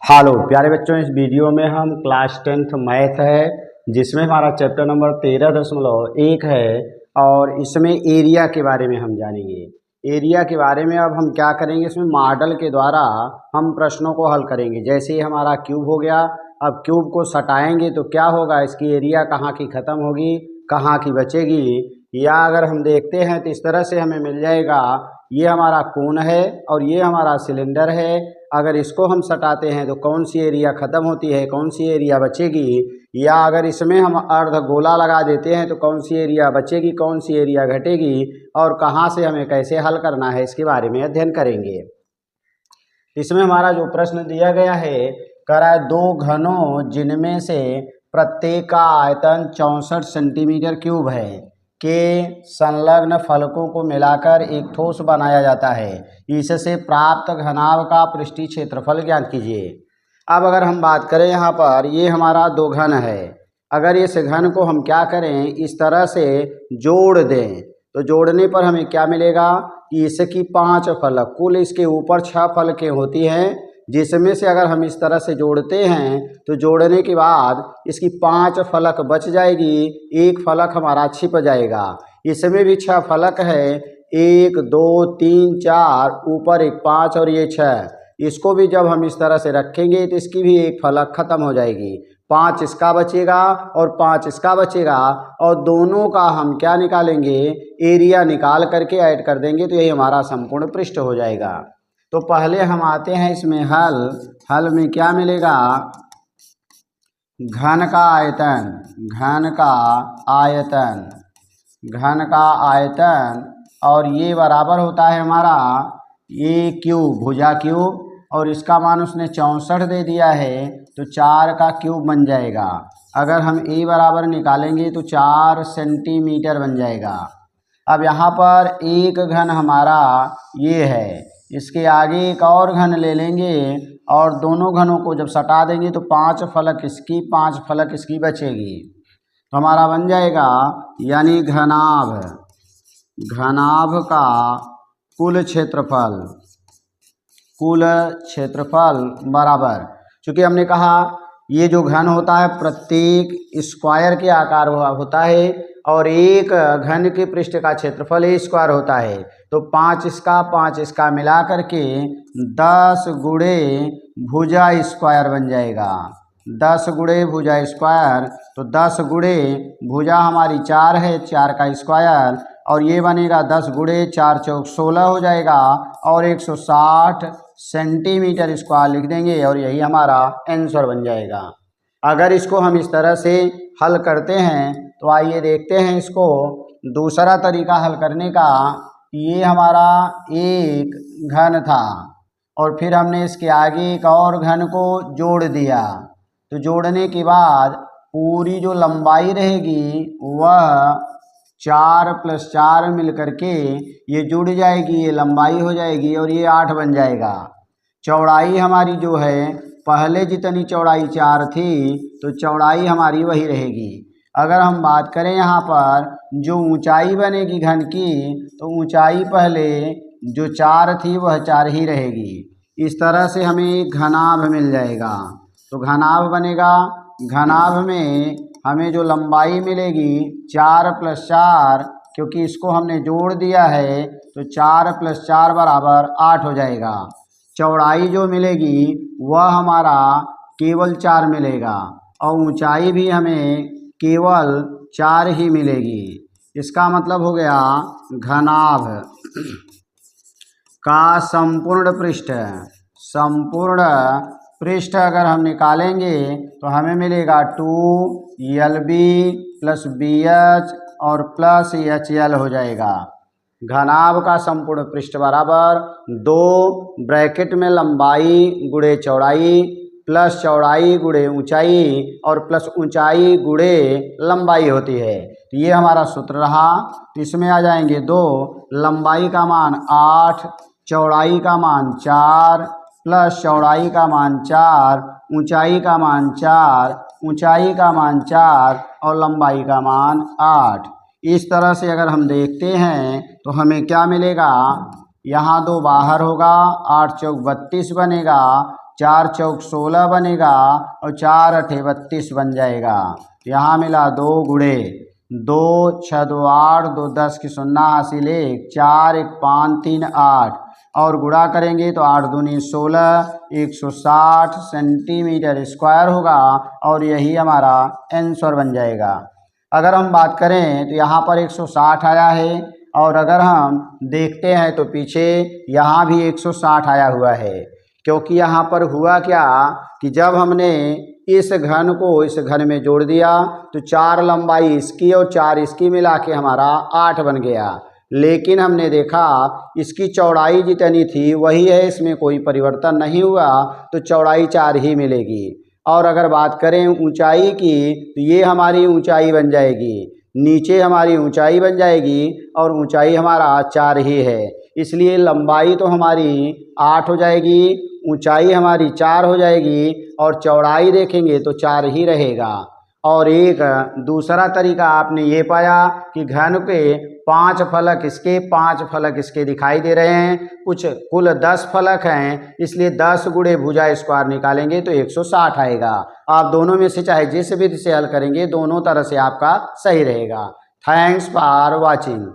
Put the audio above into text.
Hello प्यारे बच्चों, इस वीडियो में हम क्लास 10th मैथ है जिसमें हमारा चैप्टर नंबर 13.1 है और इसमें एरिया के बारे में हम जानेंगे। एरिया के बारे में अब हम क्या करेंगे, इसमें मॉडल के द्वारा हम प्रश्नों को हल करेंगे। जैसे ही हमारा क्यूब हो गया, अब क्यूब को सटाएंगे तो क्या होगा, इसकी एरिया कहाँ की ख़त्म होगी, कहाँ की बचेगी। या अगर हम देखते हैं तो इस तरह से हमें मिल जाएगा, ये हमारा कोन है और ये हमारा सिलेंडर है। अगर इसको हम सटाते हैं तो कौन सी एरिया ख़त्म होती है, कौन सी एरिया बचेगी। या अगर इसमें हम अर्ध गोला लगा देते हैं तो कौन सी एरिया बचेगी, कौन सी एरिया घटेगी और कहाँ से हमें कैसे हल करना है, इसके बारे में अध्ययन करेंगे। इसमें हमारा जो प्रश्न दिया गया है, कह रहा है दो घनों जिनमें से प्रत्येक का आयतन 64 सेंटीमीटर क्यूब है के संलग्न फलकों को मिलाकर एक ठोस बनाया जाता है। इससे प्राप्त घनाभ का पृष्ठीय क्षेत्रफल ज्ञात कीजिए। अब अगर हम बात करें, यहाँ पर ये हमारा दो घन है। अगर इस घन को हम क्या करें, इस तरह से जोड़ दें तो जोड़ने पर हमें क्या मिलेगा कि इसकी 5 फलक, कुल इसके ऊपर 6 फलकें होती हैं, जिसमें से अगर हम इस तरह से जोड़ते हैं तो जोड़ने के बाद इसकी 5 फलक बच जाएगी, एक फलक हमारा छिप जाएगा। इसमें भी 6 फलक है, 1 2 3 4, ऊपर एक 5 और ये 6। इसको भी जब हम इस तरह से रखेंगे तो इसकी भी एक फलक खत्म हो जाएगी, 5 इसका बचेगा और 5 इसका बचेगा और दोनों का हम क्या निकालेंगे, एरिया निकाल करके ऐड कर देंगे तो यही हमारा संपूर्ण पृष्ठ हो जाएगा। तो पहले हम आते हैं इसमें हल में क्या मिलेगा, घन का आयतन, घन का आयतन, घन का आयतन और ये बराबर होता है हमारा ये क्यूब, भुजा क्यूब, और इसका मान उसने 64 दे दिया है तो 4 का क्यूब बन जाएगा। अगर हम ए बराबर निकालेंगे तो 4 सेंटीमीटर बन जाएगा। अब यहाँ पर एक घन हमारा ये है, इसके आगे एक और घन ले लेंगे और दोनों घनों को जब सटा देंगे तो 5 फलक इसकी, 5 फलक इसकी बचेगी। तो हमारा बन जाएगा यानी घनाभ, घनाभ का कुल क्षेत्रफल, कुल क्षेत्रफल बराबर, चूँकि हमने कहा ये जो घन होता है प्रत्येक स्क्वायर के आकार होता है और एक घन के पृष्ठ का क्षेत्रफल ए स्क्वायर होता है। तो 5 इसका 5 इसका मिला करके 10 गुणे भुजा स्क्वायर बन जाएगा, 10 गुणे भुजा स्क्वायर। तो 10 गुणे भुजा हमारी 4 है, 4 का स्क्वायर, और ये बनेगा 10 गुणे 4 चौक 16 हो जाएगा और 160 सेंटीमीटर स्क्वायर लिख देंगे और यही हमारा आंसर बन जाएगा। अगर इसको हम इस तरह से हल करते हैं तो आइए देखते हैं इसको दूसरा तरीका हल करने का। ये हमारा एक घन था और फिर हमने इसके आगे एक और घन को जोड़ दिया, तो जोड़ने के बाद पूरी जो लंबाई रहेगी वह 4 + 4 मिल करके ये जुड़ जाएगी, ये लंबाई हो जाएगी और ये 8 बन जाएगा। चौड़ाई हमारी जो है, पहले जितनी चौड़ाई 4 थी तो चौड़ाई हमारी वही रहेगी। अगर हम बात करें यहाँ पर जो ऊंचाई बनेगी घन की, तो ऊंचाई पहले जो 4 थी वह 4 ही रहेगी। इस तरह से हमें एक घनाभ मिल जाएगा। तो घनाभ बनेगा, घनाभ में हमें जो लंबाई मिलेगी 4 + 4, क्योंकि इसको हमने जोड़ दिया है तो 4 + 4 बराबर 8 हो जाएगा। चौड़ाई जो मिलेगी वह हमारा केवल 4 मिलेगा और ऊंचाई भी हमें केवल 4 ही मिलेगी। इसका मतलब हो गया घनाभ का संपूर्ण पृष्ठ, संपूर्ण पृष्ठ अगर हम निकालेंगे तो हमें मिलेगा 2LB + BH और प्लस HL हो जाएगा। घनाभ का संपूर्ण पृष्ठ बराबर 2 ब्रैकेट में लंबाई गुणे चौड़ाई प्लस चौड़ाई गुणे ऊंचाई और प्लस ऊंचाई गुणे लंबाई होती है। तो ये हमारा सूत्र रहा। तो इसमें आ जाएंगे 2, लंबाई का मान 8, चौड़ाई का मान 4 प्लस चौड़ाई का मान 4, ऊंचाई का मान 4, ऊंचाई का मान 4 और लंबाई का मान 8। इस तरह से अगर हम देखते हैं तो हमें क्या मिलेगा, यहाँ 2 बाहर होगा, 8 चौक 32 बनेगा, 4 चौक 16 बनेगा और 4 अठे 32 बन जाएगा। यहाँ मिला 2 गुणे 2 6 2 8 2 10 की 0 हासिल 1 4 1 5 3 8 और गुणा करेंगे तो 8 दूनी 16 160 सेंटीमीटर स्क्वायर होगा और यही हमारा आंसर बन जाएगा। अगर हम बात करें तो यहाँ पर 160 आया है और अगर हम देखते हैं तो पीछे यहाँ भी 160 आया हुआ है, क्योंकि यहाँ पर हुआ क्या कि जब हमने इस घन को इस घन में जोड़ दिया तो 4 लंबाई इसकी और 4 इसकी मिला के हमारा 8 बन गया, लेकिन हमने देखा इसकी चौड़ाई जितनी थी वही है, इसमें कोई परिवर्तन नहीं हुआ तो चौड़ाई 4 ही मिलेगी। और अगर बात करें ऊंचाई की तो ये हमारी ऊंचाई बन जाएगी, नीचे हमारी ऊंचाई बन जाएगी और ऊंचाई हमारा 4 ही है, इसलिए लंबाई तो हमारी 8 हो जाएगी, ऊंचाई हमारी 4 हो जाएगी और चौड़ाई देखेंगे तो 4 ही रहेगा। और एक दूसरा तरीका आपने ये पाया कि घन के 5 फलक इसके 5 फलक इसके दिखाई दे रहे हैं, कुछ कुल 10 फलक हैं, इसलिए 10 गुणे भुजा स्क्वायर निकालेंगे तो 160 आएगा। आप दोनों में से चाहे जिस विधि से हल करेंगे दोनों तरह से आपका सही रहेगा। Thanks for watching.